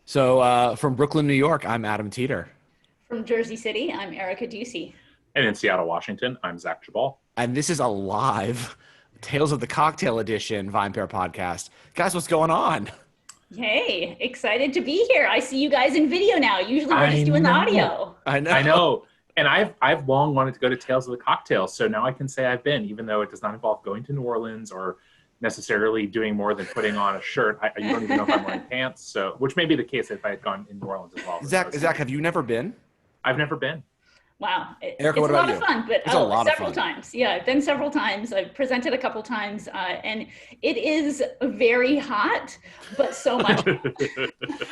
So from Brooklyn, New York, I'm Adam Teeter. From Jersey City, I'm Erica Duecy. And in Seattle, Washington, I'm Zach Geballe. And this is a live Tales of the Cocktail Edition VinePair podcast. Guys, what's going on? Hey, excited to be here. I see you guys in video now. Usually we're just doing the audio. I know. I know. And I've long wanted to go to Tales of the Cocktail, so now I can say I've been, even though it does not involve going to New Orleans or necessarily doing more than putting on a shirt. You don't even know if I'm wearing pants, so which may be the case if I had gone in New Orleans as well. Zach, have you never been? I've never been. Wow. Erica, it's what a lot about of you? fun, but It's a lot of several fun. times. Yeah, I've been several times. I've presented a couple times, and it is very hot, but so much fun.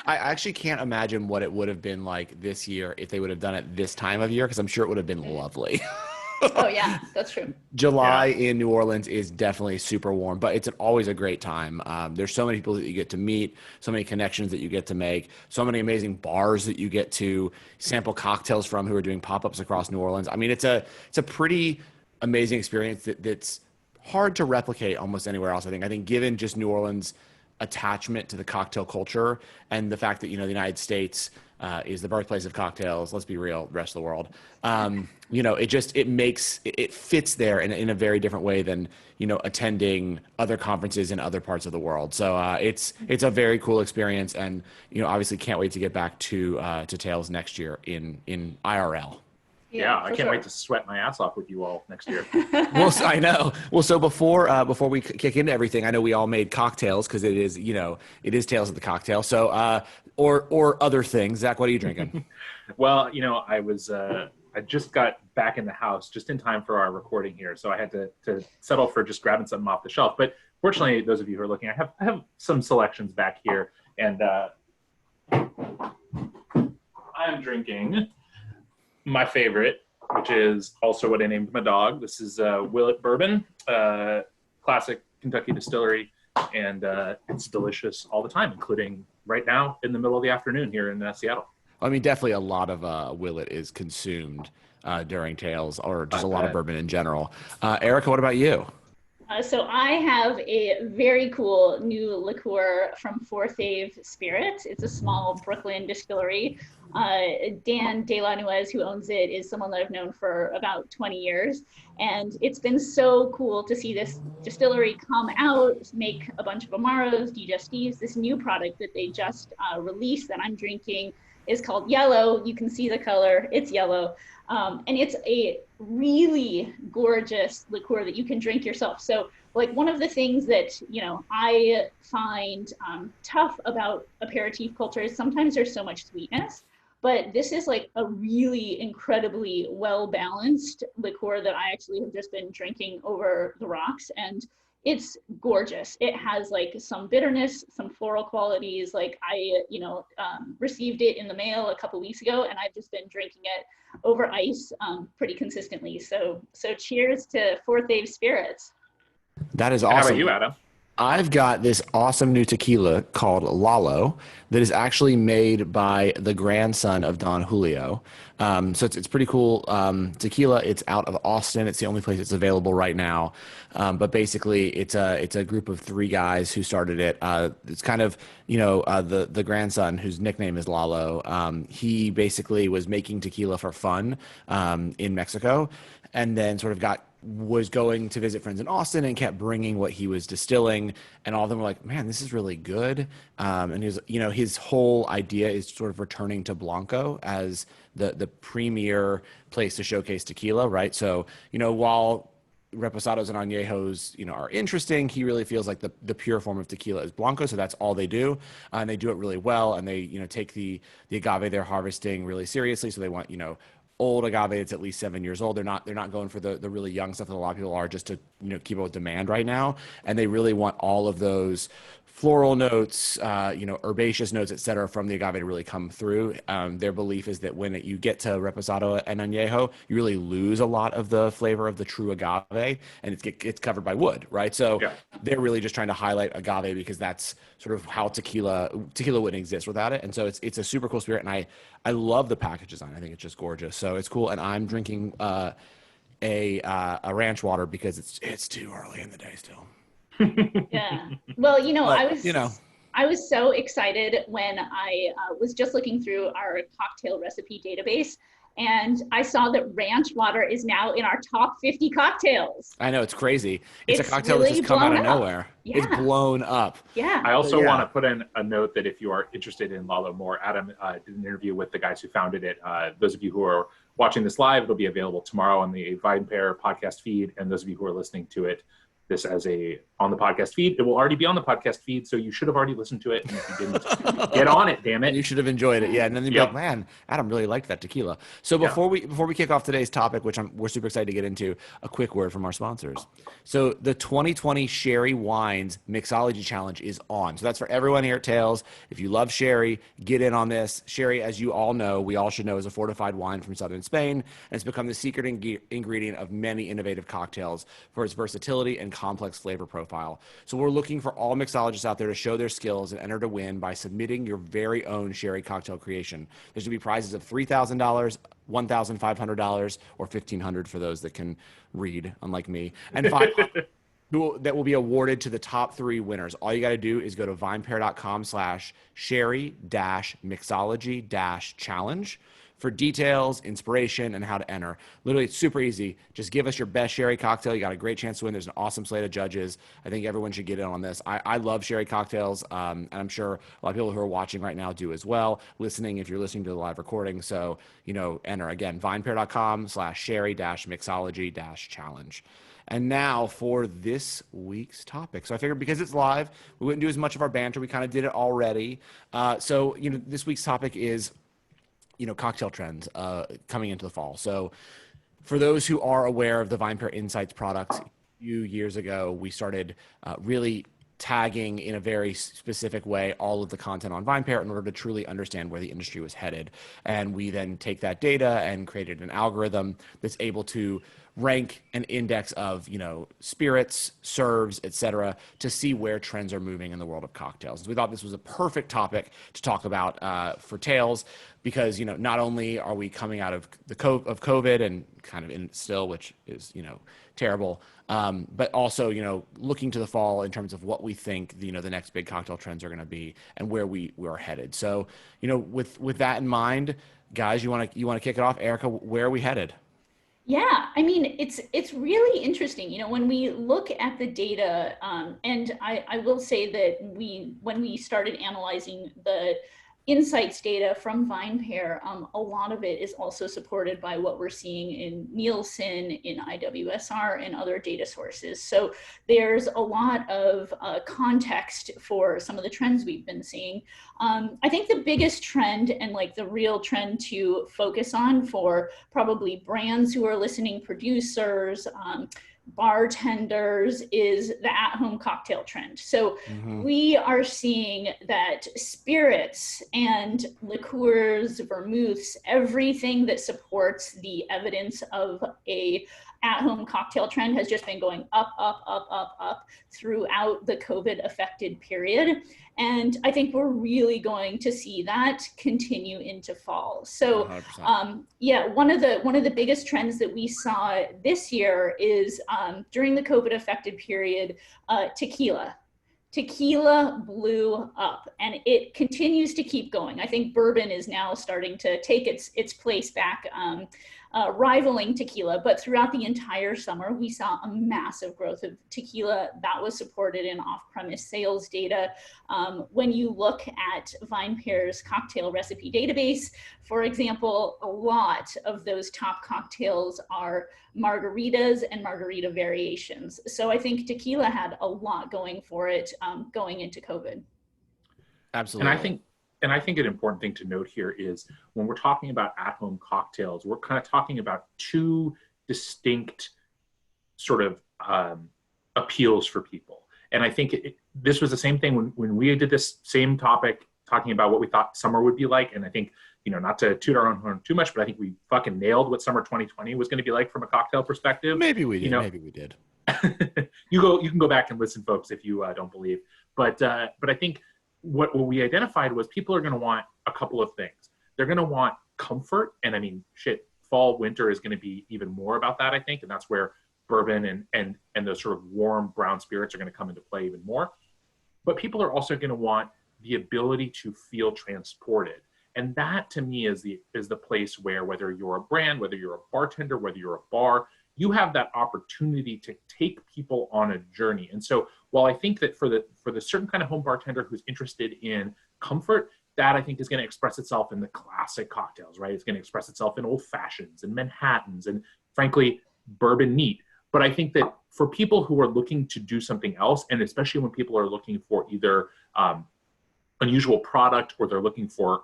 I actually can't imagine what it would have been like this year if they would have done it this time of year, because I'm sure it would have been lovely. Oh, yeah, that's true. July in New Orleans is definitely super warm, but it's always a great time. There's so many people that you get to meet, so many connections that you get to make, so many amazing bars that you get to sample cocktails from who are doing pop-ups across New Orleans. I mean, it's a pretty amazing experience that's hard to replicate almost anywhere else. I think given just New Orleans' attachment to the cocktail culture and the fact that, the United States is the birthplace of cocktails. Let's be real, the rest of the world. It fits there in a very different way than, attending other conferences in other parts of the world. So it's a very cool experience, and, obviously can't wait to get back to Tales next year in IRL. Yeah, I can't wait to sweat my ass off with you all next year. Well, I know. Well, so before we kick into everything, I know we all made cocktails because it is Tales of the Cocktail. So or other things. Zach, what are you drinking? Well, I just got back in the house just in time for our recording here, so I had to settle for just grabbing something off the shelf. But fortunately, those of you who are looking, I have some selections back here, and I'm drinking my favorite, which is also what I named my dog. This is Willet Bourbon, classic Kentucky distillery, and it's delicious all the time, including right now in the middle of the afternoon here in Seattle. I mean, definitely a lot of Willet is consumed during Tales, or just a lot of bourbon in general. Erica, what about you? So I have a very cool new liqueur from Fourth Ave Spirits. It's a small Brooklyn distillery. Dan De La Nuez, who owns it, is someone that I've known for about 20 years. And it's been so cool to see this distillery come out, make a bunch of Amaros, digestifs. This new product that they just released that I'm drinking is called Yellow. You can see the color, it's yellow. And it's a really gorgeous liqueur that you can drink yourself. So like one of the things that, I find tough about aperitif culture is sometimes there's so much sweetness, but this is like a really incredibly well-balanced liqueur that I actually have just been drinking over the rocks, and it's gorgeous. It has like some bitterness, some floral qualities. Like I, received it in the mail a couple weeks ago, and I've just been drinking it over ice pretty consistently. So cheers to Fourth Ave Spirits. That is awesome. How about you, Adam? I've got this awesome new tequila called Lalo that is actually made by the grandson of Don Julio. So it's pretty cool tequila. It's out of Austin. It's the only place it's available right now. But basically, it's a group of three guys who started it. It's kind of the grandson, whose nickname is Lalo. He basically was making tequila for fun in Mexico, and then sort of was going to visit friends in Austin and kept bringing what he was distilling, and all of them were like, man, this is really good. And his whole idea is sort of returning to Blanco as the premier place to showcase tequila, right? So, while reposados and añejos, are interesting, he really feels like the pure form of tequila is Blanco. So that's all they do. And they do it really well. And they, take the agave they're harvesting really seriously. So they want, old agave that's at least 7 years old. They're not going for the really young stuff that a lot of people are, just to keep up with demand right now. And they really want all of those floral notes, herbaceous notes, et cetera, from the agave to really come through. Their belief is that when you get to reposado and añejo, you really lose a lot of the flavor of the true agave, and it's covered by wood, right? So they're really just trying to highlight agave because that's sort of how tequila wouldn't exist without it. And so it's a super cool spirit, and I love the package design. I think it's just gorgeous. So it's cool, and I'm drinking a ranch water because it's too early in the day still. Yeah. Well, But, I was so excited when I was just looking through our cocktail recipe database, and I saw that ranch water is now in our top 50 cocktails. I know, it's crazy. It's a It's cocktail that's really just come out blown of up. nowhere. It's Yeah, blown up. yeah. I also So, yeah. want to put in a note that if you are interested in Lalo more, Adam did an interview with the guys who founded it. Those of you who are watching this live, it'll be available tomorrow on the VinePair podcast feed. And those of you who are listening to it, this as on the podcast feed, it will already be on the podcast feed. So you should have already listened to it. And if you didn't, get on it, damn it. You should have enjoyed it. Yeah. And then you'd be like, man, Adam really liked that tequila. So before we kick off today's topic, which we're super excited to get into, a quick word from our sponsors. So the 2020 Sherry Wines Mixology Challenge is on. So that's for everyone here at Tales. If you love sherry, get in on this. Sherry, as you all know, we all should know, is a fortified wine from southern Spain, and it's become the secret ingredient of many innovative cocktails for its versatility and complex flavor profile. So we're looking for all mixologists out there to show their skills and enter to win by submitting your very own sherry cocktail creation. There's going to be prizes of $3,000, $1,500, or $1,500 for those that can read, unlike me, and $500 that will be awarded to the top 3 winners. All you got to do is go to vinepair.com/sherry-mixology-challenge for details, inspiration, and how to enter. Literally, it's super easy. Just give us your best sherry cocktail. You got a great chance to win. There's an awesome slate of judges. I think everyone should get in on this. I love sherry cocktails, and I'm sure a lot of people who are watching right now do as well. Listening, if you're listening to the live recording. So, enter. Again, vinepair.com/sherry-mixology-challenge. And now for this week's topic. So I figured because it's live, we wouldn't do as much of our banter. We kind of did it already. So this week's topic is cocktail trends coming into the fall. So for those who are aware of the VinePair Insights product, a few years ago, we started really tagging in a very specific way all of the content on VinePair in order to truly understand where the industry was headed. And we then take that data and created an algorithm that's able to rank an index of, spirits, serves, et cetera, to see where trends are moving in the world of cocktails. So we thought this was a perfect topic to talk about for Tales because, not only are we coming out of COVID and kind of in it still, which is, terrible, but also, looking to the fall in terms of what we think, the next big cocktail trends are going to be and where we're headed. So, with that in mind, guys, you want to kick it off? Erica, where are we headed? Yeah, I mean, it's really interesting, when we look at the data, and I will say that when we started analyzing the insights data from VinePair, a lot of it is also supported by what we're seeing in Nielsen, in IWSR, and other data sources. So there's a lot of context for some of the trends we've been seeing. I think the biggest trend and the real trend to focus on for probably brands who are listening, producers, bartenders, is the at-home cocktail trend. So we are seeing that spirits and liqueurs, vermouths, everything that supports the evidence of a at-home cocktail trend has just been going up, up, up, up, up throughout the COVID affected period. And I think we're really going to see that continue into fall. So one of the biggest trends that we saw this year is during the COVID affected period, tequila. Tequila blew up and it continues to keep going. I think bourbon is now starting to take its place back, rivaling tequila, but throughout the entire summer, we saw a massive growth of tequila that was supported in off-premise sales data. When you look at VinePair's cocktail recipe database, for example, a lot of those top cocktails are margaritas and margarita variations. So I think tequila had a lot going for it going into COVID. Absolutely. And I think an important thing to note here is when we're talking about at-home cocktails, we're kind of talking about 2 distinct sort of appeals for people. And I think this was the same thing when we did this same topic, talking about what we thought summer would be like. And I think, not to toot our own horn too much, but I think we fucking nailed what summer 2020 was going to be like from a cocktail perspective. Maybe we did. Maybe we did. You can go back and listen, folks, if you don't believe. But I think what we identified was people are going to want a couple of things. They're going to want comfort. And I mean, fall, winter is going to be even more about that, I think. And that's where bourbon and those sort of warm brown spirits are going to come into play even more. But people are also going to want the ability to feel transported. And that to me is the place where, whether you're a brand, whether you're a bartender, whether you're a bar, you have that opportunity to take people on a journey. And so while I think that for the certain kind of home bartender who's interested in comfort, that I think is going to express itself in the classic cocktails, right? It's going to express itself in old fashions and Manhattans and, frankly, bourbon neat. But I think that for people who are looking to do something else, and especially when people are looking for either unusual product or they're looking for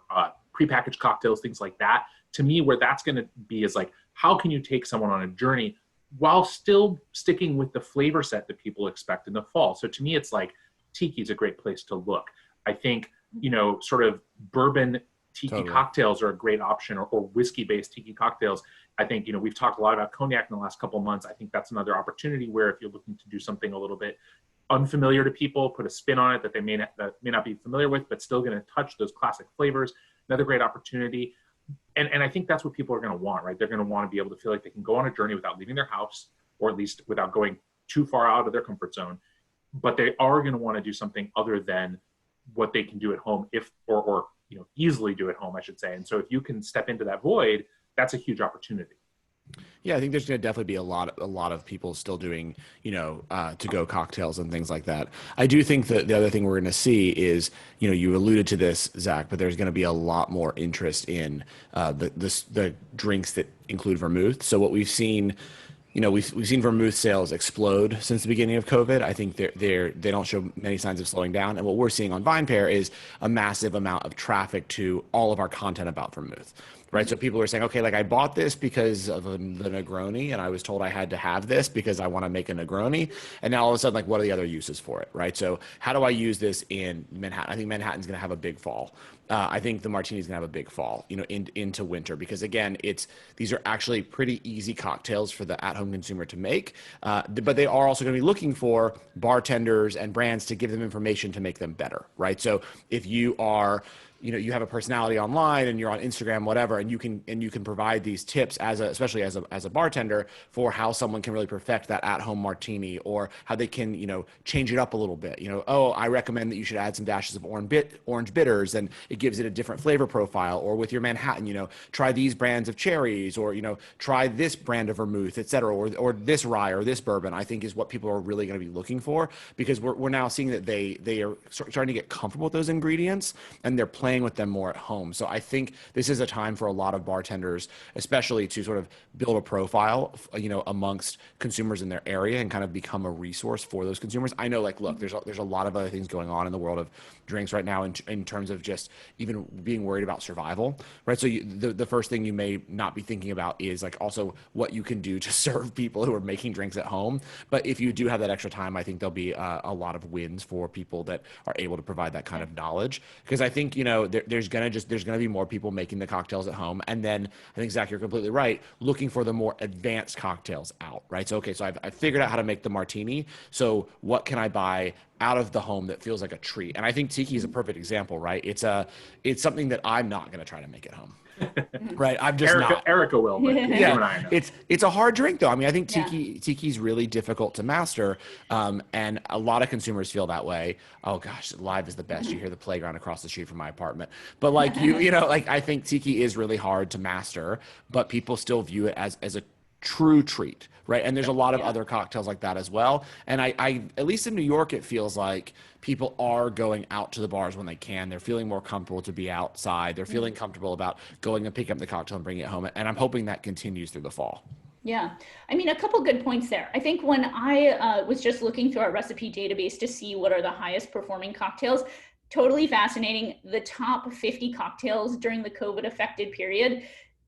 prepackaged cocktails, things like that, to me, where that's going to be is like, how can you take someone on a journey while still sticking with the flavor set that people expect in the fall? So to me, it's like tiki is a great place to look. I think, sort of bourbon tiki cocktails are a great option, or whiskey-based tiki cocktails. I think, we've talked a lot about cognac in the last couple of months. I think that's another opportunity where if you're looking to do something a little bit unfamiliar to people, put a spin on it that they may not be familiar with, but still going to touch those classic flavors, another great opportunity. And I think that's what people are going to want, right? They're going to want to be able to feel like they can go on a journey without leaving their house, or at least without going too far out of their comfort zone. But they are going to want to do something other than what they can do at home, or easily do at home, I should say. And so if you can step into that void, that's a huge opportunity. Yeah, I think there's going to definitely be a lot of people still doing, to-go cocktails and things like that. I do think that the other thing we're going to see is, you alluded to this, Zach, but there's going to be a lot more interest in the drinks that include vermouth. So what we've seen, we've seen vermouth sales explode since the beginning of COVID. I think they don't show many signs of slowing down. And what we're seeing on VinePair is a massive amount of traffic to all of our content about vermouth. Right. So people are saying, okay, like I bought this because of the Negroni, and I was told I had to have this because I want to make a Negroni. And now all of a sudden, like, what are the other uses for it? Right. So how do I use this in Manhattan? I think Manhattan's going to have a big fall. I think the Martini's going to have a big fall, into winter, because again, these are actually pretty easy cocktails for the at-home consumer to make. But they are also going to be looking for bartenders and brands to give them information to make them better. Right. So if you are, you have a personality online and you're on Instagram, whatever, and you can provide these tips especially as a bartender for how someone can really perfect that at-home martini, or how they can, change it up a little bit. I recommend that you should add some dashes of orange bitters, and it gives it a different flavor profile. Or with your Manhattan, try these brands of cherries, or, try this brand of vermouth, et cetera, or this rye or this bourbon, I think is what people are really going to be looking for, because we're now seeing that they are starting to get comfortable with those ingredients, and they're playing with them more at home. So I think this is a time for a lot of bartenders, especially to sort of build a profile, amongst consumers in their area, and kind of become a resource for those consumers. I know, like, look, there's a lot of other things going on in the world of drinks right now in terms of just even being worried about survival, right? So the first thing you may not be thinking about is like also what you can do to serve people who are making drinks at home. But if you do have that extra time, I think there'll be a lot of wins for people that are able to provide that kind of knowledge, because I think, there's gonna be more people making the cocktails at home. And then I think, Zach, you're completely right, looking for the more advanced cocktails out, right? So I've figured out how to make the martini. So what can I buy out of the home that feels like a treat? And I think tiki is a perfect example, right? It's something that I'm not gonna try to make at home. Right, I'm just not. Erica will, but yeah, you and I know. It's a hard drink though. I mean, I think tiki's really difficult to master, and a lot of consumers feel that way. Oh gosh, live is the best. You hear the playground across the street from my apartment, but like like I think tiki is really hard to master, but people still view it as a true treat, right? And there's a lot of other cocktails like that as well. And I at least in New York, it feels like people are going out to the bars when they can. They're feeling more comfortable to be outside. They're feeling comfortable about going and picking up the cocktail and bringing it home. And I'm hoping that continues through the fall. Yeah, I mean, a couple good points there. I think when I was just looking through our recipe database to see what are the highest performing cocktails, totally fascinating. The top 50 cocktails during the COVID affected period,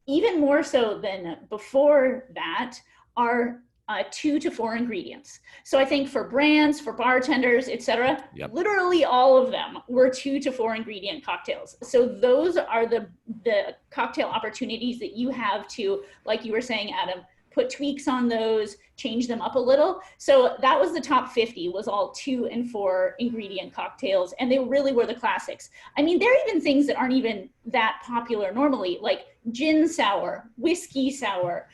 even more so than before that, are 2 to 4 ingredients. So I think for brands, for bartenders, et cetera, literally all of them were 2 to 4 ingredient cocktails. So those are the cocktail opportunities that you have to, like you were saying, Adam, put tweaks on those, change them up a little. So that was the top 50, was all 2 and 4 ingredient cocktails. And they really were the classics. I mean, there are even things that aren't even that popular normally, like gin sour, whiskey sour,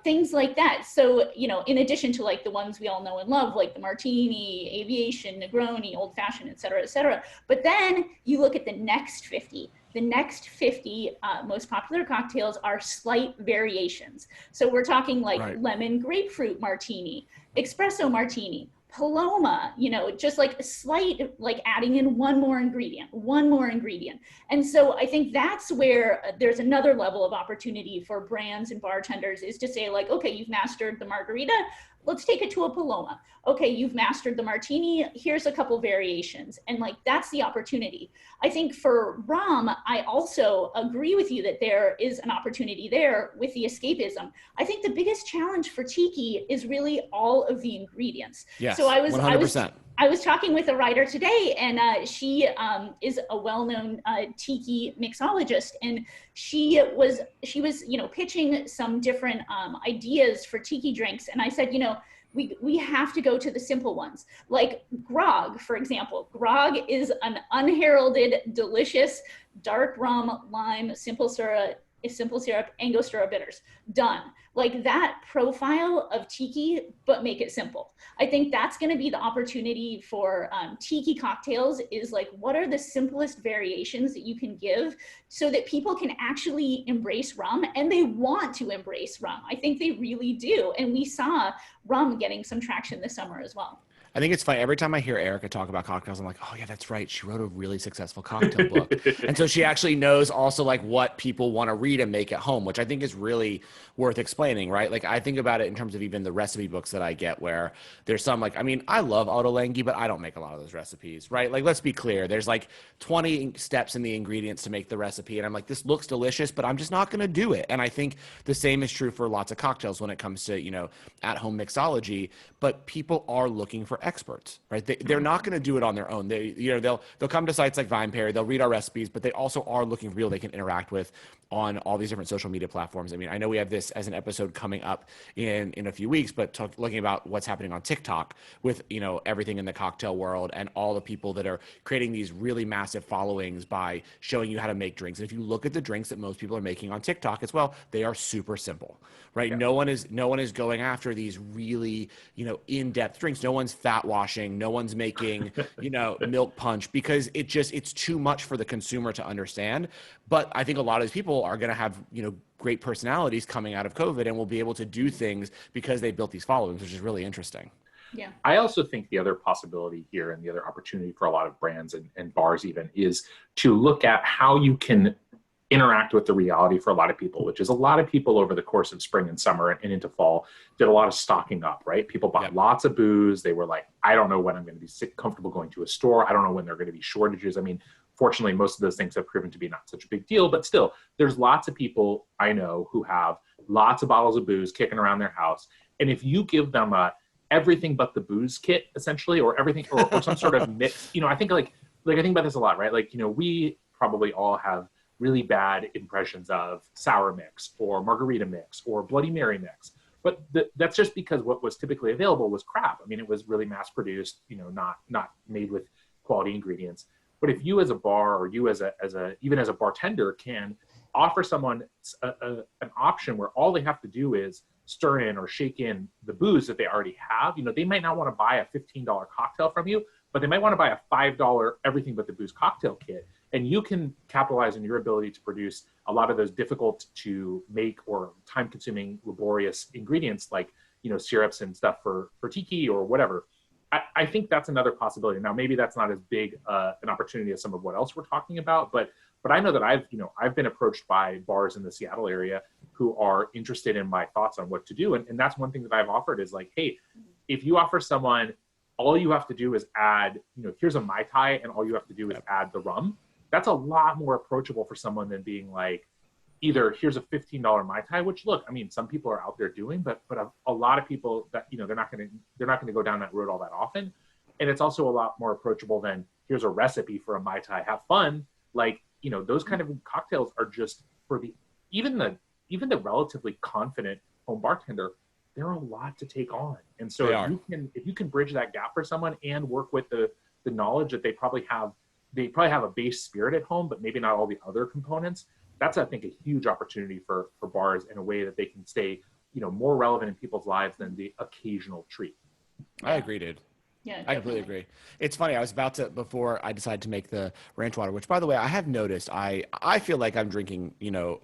things like that. So, you know, in addition to like the ones we all know and love, like the martini, aviation, Negroni, old fashioned, et cetera, et cetera. But then you look at the next 50. The next 50 most popular cocktails are slight variations. So we're talking like lemon grapefruit martini, espresso martini, Paloma, you know, just like a slight, like adding in one more ingredient. And so I think that's where there's another level of opportunity for brands and bartenders, is to say like, okay, you've mastered the margarita, let's take it to a Paloma. Okay, you've mastered the martini, here's a couple variations. And like, that's the opportunity. I think for rum, I also agree with you that there is an opportunity there with the escapism. I think the biggest challenge for tiki is really all of the ingredients. Yes, so 100%. I was talking with a writer today, and she is a well-known tiki mixologist, and she was you know, pitching some different ideas for tiki drinks, and I said, you know, we have to go to the simple ones, like grog, for example. Grog is an unheralded, delicious dark rum, lime, simple syrup, Angostura bitters. Done. Like that profile of tiki, but make it simple. I think that's going to be the opportunity for tiki cocktails, is like, what are the simplest variations that you can give so that people can actually embrace rum, and they want to embrace rum. I think they really do. And we saw rum getting some traction this summer as well. I think it's funny. Every time I hear Erica talk about cocktails, I'm like, oh yeah, that's right. She wrote a really successful cocktail book. And so she actually knows also like what people want to read and make at home, which I think is really worth explaining, right? Like I think about it in terms of even the recipe books that I get, where there's some like, I mean, I love Ottolenghi, but I don't make a lot of those recipes, right? Like, let's be clear. There's like 20 steps in the ingredients to make the recipe. And I'm like, this looks delicious, but I'm just not going to do it. And I think the same is true for lots of cocktails when it comes to, you know, at-home mixology, but people are looking for experts, right? They're not going to do it on their own. They'll come to sites like VinePair, they'll read our recipes, but they also are looking for people they can interact with on all these different social media platforms. I mean, I know we have this as an episode coming up in a few weeks, but looking about what's happening on TikTok with, you know, everything in the cocktail world and all the people that are creating these really massive followings by showing you how to make drinks. And if you look at the drinks that most people are making on TikTok as well, they are super simple, right? Yeah. No one is going after these really, you know, in-depth drinks. No one's fat washing. No one's making, you know, milk punch, because it's too much for the consumer to understand. But I think a lot of these people are going to have, you know, great personalities coming out of COVID and will be able to do things because they built these followings, which is really interesting. Yeah. I also think the other possibility here, and the other opportunity for a lot of brands and bars even, is to look at how you can interact with the reality for a lot of people, which is a lot of people over the course of spring and summer and into fall did a lot of stocking up, right? People bought lots of booze. They were like, I don't know when I'm going to be comfortable going to a store. I don't know when there are going to be shortages. I mean, fortunately, most of those things have proven to be not such a big deal, but still, there's lots of people I know who have lots of bottles of booze kicking around their house. And if you give them a everything but the booze kit, essentially, or everything, or some sort of mix, you know, I think like I think about this a lot, right? Like, you know, we probably all have really bad impressions of sour mix or margarita mix or Bloody Mary mix. But that's just because what was typically available was crap. I mean, it was really mass produced, you know, not made with quality ingredients. But if you as a bar, or you as a even as a bartender, can offer someone an option where all they have to do is stir in or shake in the booze that they already have, you know, they might not want to buy a $15 cocktail from you, but they might want to buy a $5 everything but the booze cocktail kit. And you can capitalize on your ability to produce a lot of those difficult to make or time-consuming, laborious ingredients like, you know, syrups and stuff for tiki or whatever. I think that's another possibility. Now, maybe that's not as big an opportunity as some of what else we're talking about, but I know that I've been approached by bars in the Seattle area who are interested in my thoughts on what to do. And that's one thing that I've offered is like, hey, if you offer someone, all you have to do is add, you know, here's a Mai Tai, and all you have to do is add the rum. That's a lot more approachable for someone than being like, either here's a $15 Mai Tai, which look, I mean, some people are out there doing, but a lot of people that, you know, they're not going to go down that road all that often. And it's also a lot more approachable than here's a recipe for a Mai Tai, have fun. Like, you know, those kind of cocktails are just for even the relatively confident home bartender they're a lot to take on. And so if you can bridge that gap for someone and work with the knowledge that they probably have a base spirit at home, but maybe not all the other components, that's, I think, a huge opportunity for bars in a way that they can stay, more relevant in people's lives than the occasional treat. I agree, dude. Yeah, I completely agree. It's funny. I was about to, before I decided to make the ranch water, which, by the way, I have noticed, I feel like I'm drinking,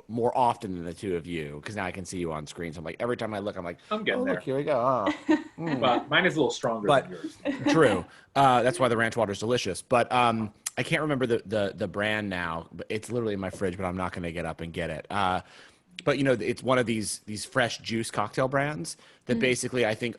more often than the two of you, because now I can see you on screen. So I'm like, every time I look, I'm like, I'm getting there. Look, here we go. Oh. But mine is a little stronger than yours. True. That's why the ranch water is delicious. But I can't remember the brand now. But it's literally in my fridge, but I'm not going to get up and get it. But it's one of these fresh juice cocktail brands that basically, I think,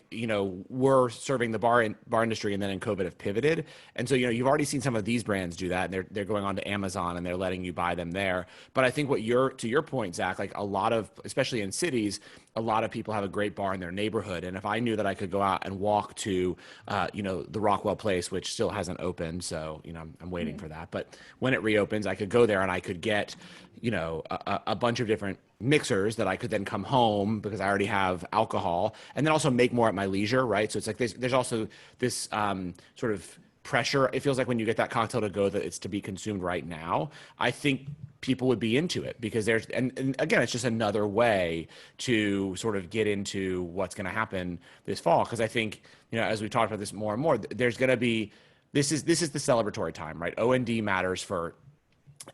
were serving the bar industry, and then in COVID have pivoted. And so, you've already seen some of these brands do that, and they're going on to Amazon and they're letting you buy them there. But I think to your point, Zach, like a lot of, especially in cities, a lot of people have a great bar in their neighborhood. And if I knew that I could go out and walk to, the Rockwell Place, which still hasn't opened, so, I'm waiting for that. But when it reopens, I could go there and I could get, a bunch of different mixers that I could then come home, because I already have alcohol, and then also make more at my leisure, right? So it's like there's also this sort of pressure. It feels like when you get that cocktail to go, that it's to be consumed right now. I think people would be into it, because and again, it's just another way to sort of get into what's going to happen this fall. Because I think, as we talked about this more and more, there's going to be, this is the celebratory time, right? O&D matters for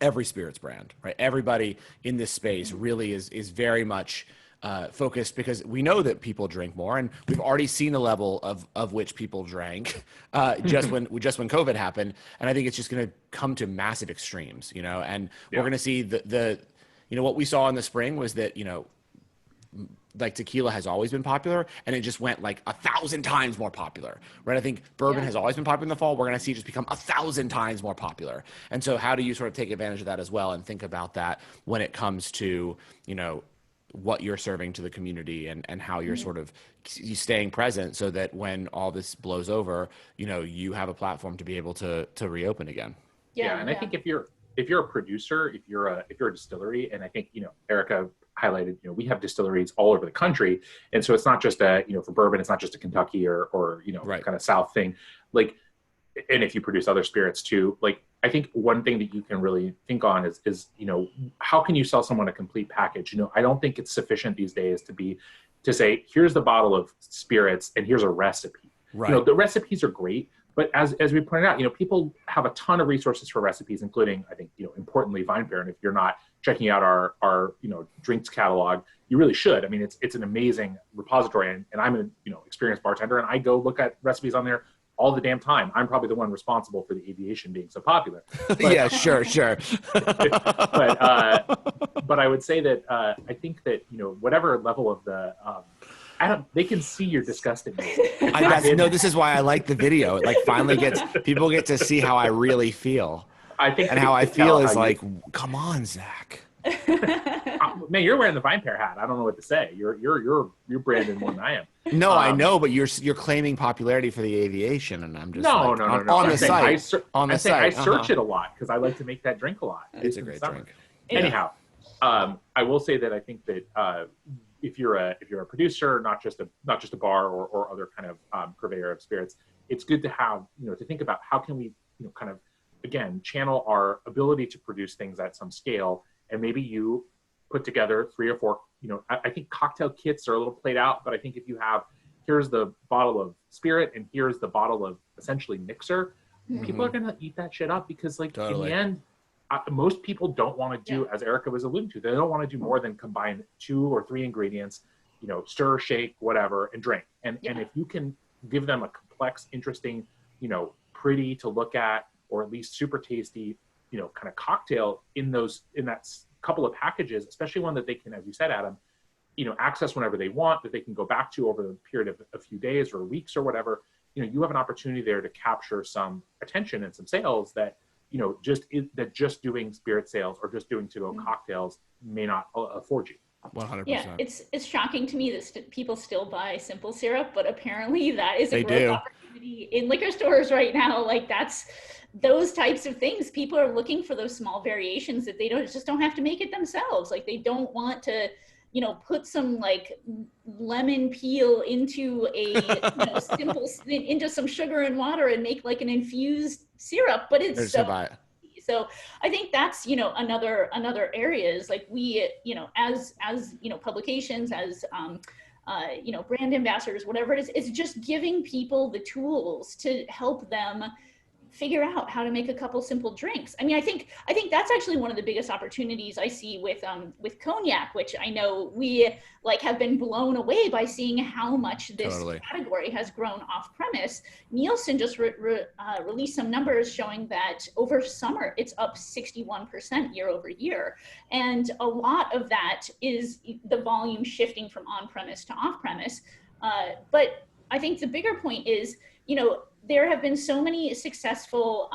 every spirits brand, right? Everybody in this space really is very much focused, because we know that people drink more, and we've already seen the level of which people drank just when COVID happened. And I think it's just going to come to massive extremes, and we're going to see the what we saw in the spring was that, like tequila has always been popular, and it just went like 1,000 times more popular, right? I think bourbon has always been popular in the fall. We're going to see it just become 1,000 times more popular. And so how do you sort of take advantage of that as well, and think about that when it comes to, what you're serving to the community, and how you're sort of staying present, so that when all this blows over, you have a platform to be able to reopen again. And I think if you're a producer, if you're a distillery, and I think, Erica highlighted, we have distilleries all over the country. And so it's not just for bourbon, it's not just a Kentucky or kind of South thing. Like, and if you produce other spirits too, like, I think one thing that you can really think on is how can you sell someone a complete package? I don't think it's sufficient these days to say, here's the bottle of spirits and here's a recipe. Right. The recipes are great, but as we pointed out, people have a ton of resources for recipes, including, I think, importantly, VinePair. And if you're not checking out our drinks catalog, you really should. I mean, it's an amazing repository, and I'm an experienced bartender, and I go look at recipes on there all the damn time. I'm probably the one responsible for the aviation being so popular. But, yeah, sure. but I would say that I think that whatever level of the they can see you're disgusted. This is why I like the video. It finally people get to see how I really feel. I think, and how I feel is like, come on, Zach. Man, you're wearing the VinePair hat. I don't know what to say. You're branded more than I am. No, I know, but you're claiming popuility for the aviation, and I'm just no. On the site. I search it a lot because I like to make that drink a lot. It's a great drink. Anyhow, I will say that I think that if you're a producer, not just a bar or other kind of purveyor of spirits, it's good to have to think about how can we kind of again channel our ability to produce things at some scale, and maybe you put together 3 or 4. I think cocktail kits are a little played out, but I think if you have, here's the bottle of spirit and here's the bottle of essentially mixer, people are gonna eat that shit up, because in the end, most people don't want to do, as Erica was alluding to, they don't want to do more than combine 2 or 3 ingredients, stir, shake, whatever, and drink. And if you can give them a complex, interesting, pretty to look at, or at least super tasty, kind of cocktail in that couple of packages, especially one that they can, as you said, Adam, access whenever they want, that they can go back to over the period of a few days or weeks or whatever, you have an opportunity there to capture some attention and some sales that, just doing spirit sales or just doing to-go cocktails may not afford you. 100%. Yeah, it's shocking to me that people still buy simple syrup, but apparently that is a growth opportunity in liquor stores right now. Like, that's those types of things. People are looking for those small variations that they don't have to make it themselves. Like, they don't want to put some like lemon peel into a simple into some sugar and water and make like an infused syrup, but it's so buy it. so I think that's another area is like we as publications, as brand ambassadors, whatever it is, it's just giving people the tools to help them figure out how to make a couple simple drinks. I mean, I think that's actually one of the biggest opportunities I see with cognac, which I know we like have been blown away by seeing how much this category has grown off premise. Nielsen just released some numbers showing that over summer it's up 61% year over year, and a lot of that is the volume shifting from on premise to off premise. But I think the bigger point is, there have been so many successful,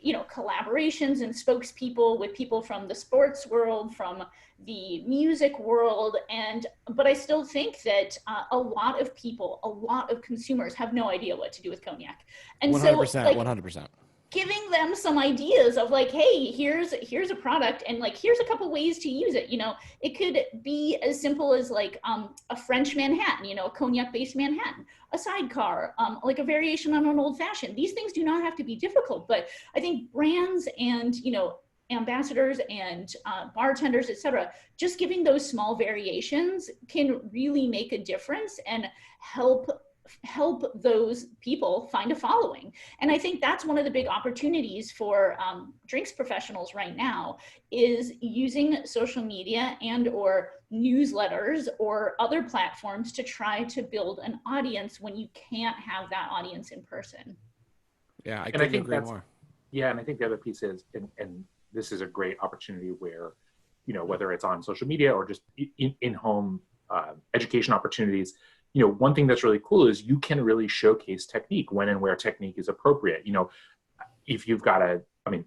collaborations and spokespeople with people from the sports world, from the music world, but I still think that a lot of people, a lot of consumers have no idea what to do with cognac. And 100%, so, like, 100%. Giving them some ideas of like, hey, here's a product, and like, here's a couple ways to use it. It could be as simple as like a French Manhattan, a cognac-based Manhattan, a sidecar, like a variation on an old fashioned. These things do not have to be difficult, but I think brands and ambassadors and bartenders, etc., just giving those small variations can really make a difference and help those people find a following. And I think that's one of the big opportunities for drinks professionals right now, is using social media and or newsletters or other platforms to try to build an audience when you can't have that audience in person. Yeah, I couldn't agree more. Yeah, and I think the other piece is, and this is a great opportunity where, whether it's on social media or just in-home education opportunities, one thing that's really cool is you can really showcase technique when and where technique is appropriate. If you've got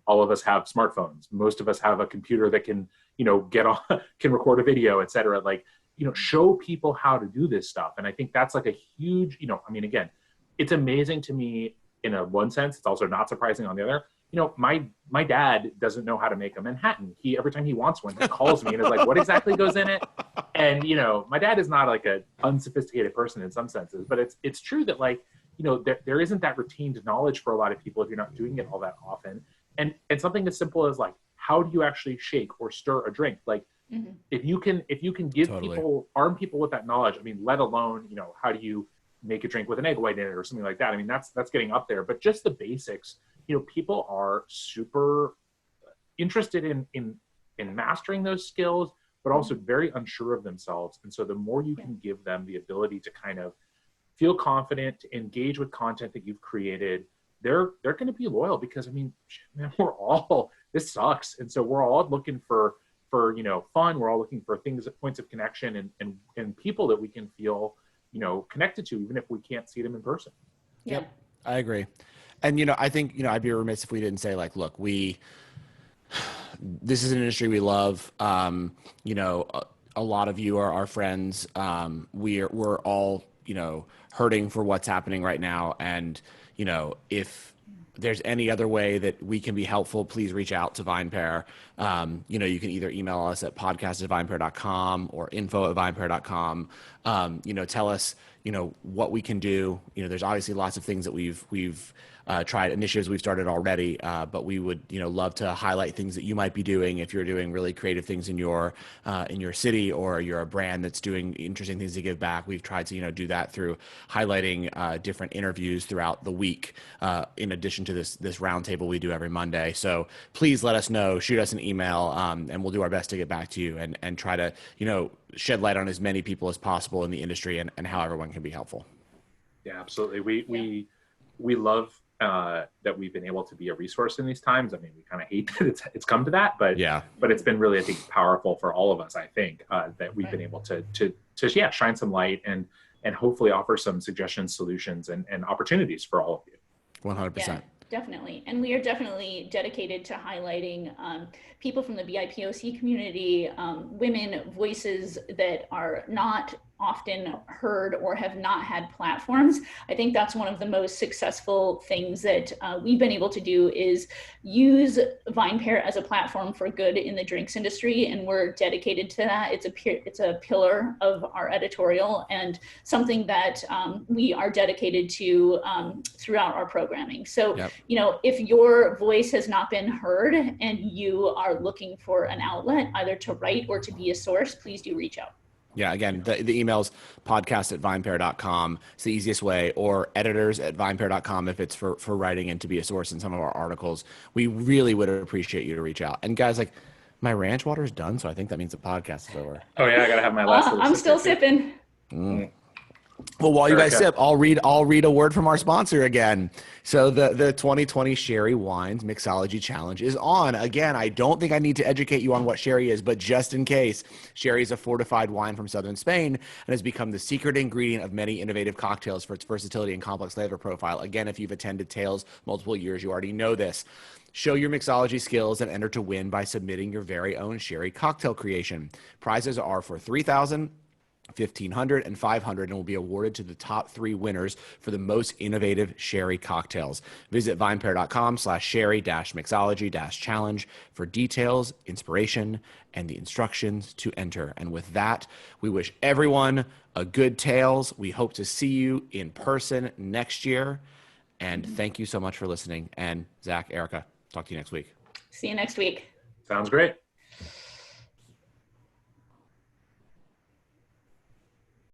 all of us have smartphones. Most of us have a computer that can, get on, can record a video, et cetera. Like, show people how to do this stuff. And I think that's like a huge, again, it's amazing to me in one sense. It's also not surprising on the other. My dad doesn't know how to make a Manhattan. Every time he wants one, he calls me and is like, what exactly goes in it? And, my dad is not like an unsophisticated person in some senses, but it's true that like, there isn't that retained knowledge for a lot of people if you're not doing it all that often. And something as simple as like, how do you actually shake or stir a drink? Like, if you can give people, arm people with that knowledge, let alone, how do you make a drink with an egg white in it or something like that? That's getting up there, but just the basics. People are super interested in mastering those skills, but also very unsure of themselves. And so the more you can give them the ability to kind of feel confident, to engage with content that you've created, they're going to be loyal, because this sucks. And so we're all looking for fun. We're all looking for points of connection and people that we can feel, connected to, even if we can't see them in person. Yep. I agree. And, I think, I'd be remiss if we didn't say like, look, this is an industry we love. A lot of you are our friends. We're all, hurting for what's happening right now. And, if there's any other way that we can be helpful, please reach out to VinePair. You can either email us at podcast@vinepair.com or info@vinepair.com. Tell us, what we can do. There's obviously lots of things that we've tried, initiatives we've started already, but we would, love to highlight things that you might be doing if you're doing really creative things in your city, or you're a brand that's doing interesting things to give back. We've tried to, do that through highlighting different interviews throughout the week, in addition to this roundtable we do every Monday. So please let us know, shoot us an email, and we'll do our best to get back to you and try to, shed light on as many people as possible in the industry and how everyone can be helpful. Yeah, absolutely. We love that we've been able to be a resource in these times. We kind of hate that it's come to that, but it's been really, I think, powerful for all of us. I think that we've been able to shine some light and hopefully offer some suggestions, solutions, and opportunities for all of you. 100%. Yeah, definitely. And we are definitely dedicated to highlighting people from the BIPOC community, women voices that are not often heard or have not had platforms. I think that's one of the most successful things that we've been able to do is use VinePair as a platform for good in the drinks industry, and we're dedicated to that. It's a pillar of our editorial and something that we are dedicated to throughout our programming. So, you know, if your voice has not been heard and you are looking for an outlet, either to write or to be a source, please do reach out. Yeah, again, the email's podcast@vinepair.com. It's the easiest way, or editors@vinepair.com if it's for writing and to be a source in some of our articles. We really would appreciate you to reach out. And guys, like, my ranch water is done, so I think that means the podcast is over. Oh yeah, I gotta have my last little I'm sip still here, too. sipping. Well, while you guys Erica. sip, I'll read a word from our sponsor again. So the 2020 Sherry Wines Mixology Challenge is on. Again, I don't think I need to educate you on what sherry is, but just in case, sherry is a fortified wine from southern Spain and has become the secret ingredient of many innovative cocktails for its versatility and complex flavor profile. Again, if you've attended Tales multiple years, you already know this. Show your mixology skills and enter to win by submitting your very own sherry cocktail creation. Prizes are for $3,000, $1,500, and $500, and will be awarded to the top 3 winners for the most innovative sherry cocktails. Visit vinepair.com/sherry-mixology-challenge for details, inspiration, and the instructions to enter. And with that, we wish everyone a good Tales. We hope to see you in person next year. And thank you so much for listening. And Zach, Erica, talk to you next week. See you next week. Sounds great.